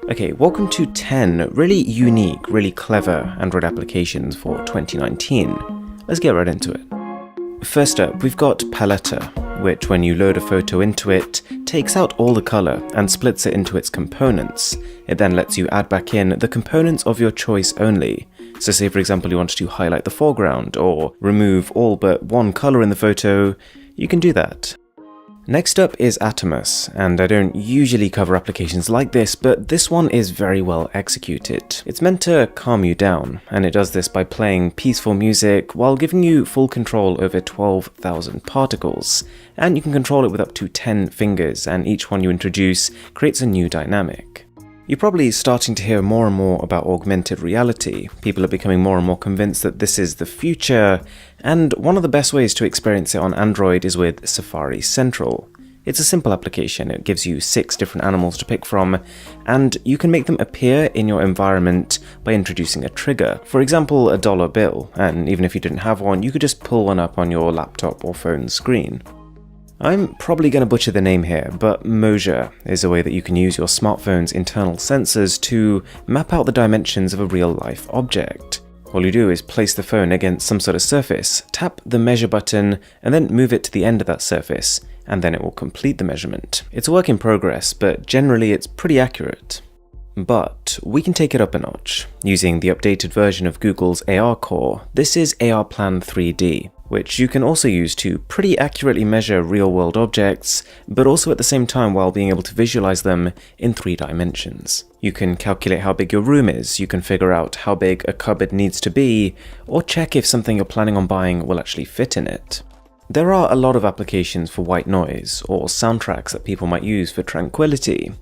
Okay, welcome to 10 really unique, really clever Android applications for 2019. Let's get right into it. First up, we've got Palette, which when you load a photo into it, takes out all the color and splits it into its components. It then lets you add back in the components of your choice only. So say for example you wanted to highlight the foreground or remove all but one color in the photo, you can do that. Next up is Atomus, and I don't usually cover applications like this, but this one is very well executed. It's meant to calm you down, and it does this by playing peaceful music while giving you full control over 12,000 particles. And you can control it with up to 10 fingers, and each one you introduce creates a new dynamic. You're probably starting to hear more and more about augmented reality. People are becoming more and more convinced that this is the future, and one of the best ways to experience it on Android is with Safari Central. It's a simple application. It gives you 6 different animals to pick from, and you can make them appear in your environment by introducing a trigger. For example, a dollar bill, and even if you didn't have one, you could just pull one up on your laptop or phone screen. I'm probably going to butcher the name here, but Moja is a way that you can use your smartphone's internal sensors to map out the dimensions of a real-life object. All you do is place the phone against some sort of surface, tap the measure button, and then move it to the end of that surface, and then it will complete the measurement. It's a work in progress, but generally it's pretty accurate. But we can take it up a notch. Using the updated version of Google's AR Core, this is AR Plan 3D. Which you can also use to pretty accurately measure real-world objects, but also at the same time while being able to visualize them in 3 dimensions. You can calculate how big your room is, you can figure out how big a cupboard needs to be, or check if something you're planning on buying will actually fit in it. There are a lot of applications for white noise, or soundtracks that people might use for tranquility,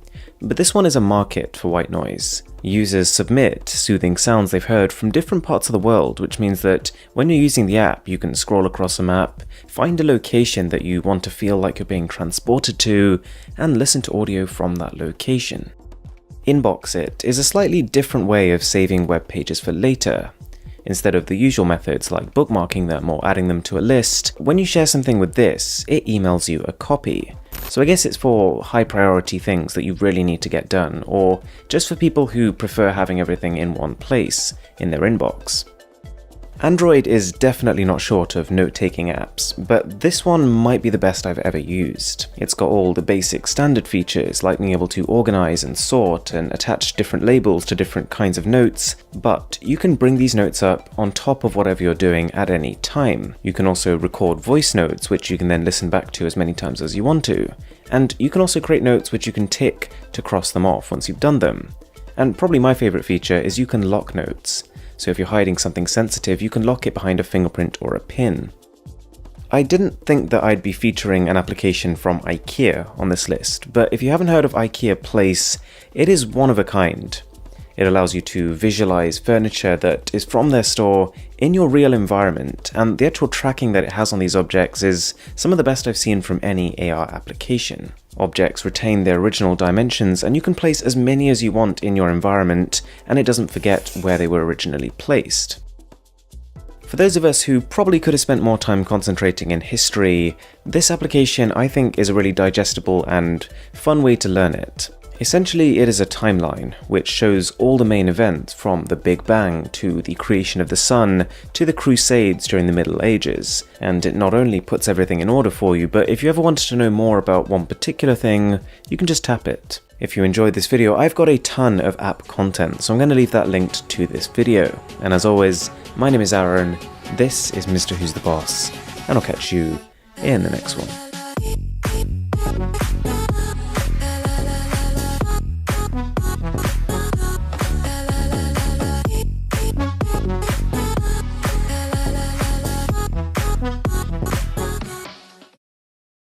but this one is a market for white noise. Users submit soothing sounds they've heard from different parts of the world, which means that when you're using the app, you can scroll across a map, find a location that you want to feel like you're being transported to, and listen to audio from that location. Inbox It is a slightly different way of saving web pages for later. Instead of the usual methods like bookmarking them or adding them to a list, when you share something with this, it emails you a copy. So I guess it's for high priority things that you really need to get done, or just for people who prefer having everything in one place, in their inbox. Android is definitely not short of note-taking apps, but this one might be the best I've ever used. It's got all the basic standard features like being able to organize and sort and attach different labels to different kinds of notes, but you can bring these notes up on top of whatever you're doing at any time. You can also record voice notes, which you can then listen back to as many times as you want to. And you can also create notes which you can tick to cross them off once you've done them. And probably my favorite feature is you can lock notes. So if you're hiding something sensitive, you can lock it behind a fingerprint or a pin. I didn't think that I'd be featuring an application from IKEA on this list, but if you haven't heard of IKEA Place, it is one of a kind. It allows you to visualize furniture that is from their store in your real environment, and the actual tracking that it has on these objects is some of the best I've seen from any AR application. Objects retain their original dimensions, and you can place as many as you want in your environment, and it doesn't forget where they were originally placed. For those of us who probably could have spent more time concentrating in history, this application I think is a really digestible and fun way to learn it. Essentially, it is a timeline which shows all the main events from the Big Bang to the creation of the sun to the Crusades during the Middle Ages, and it not only puts everything in order for you, but if you ever wanted to know more about one particular thing, you can just tap it. If you enjoyed this video, I've got a ton of app content, so I'm going to leave that linked to this video. And as always, my name is Aaron, this is Mr. Who's the Boss, and I'll catch you in the next one.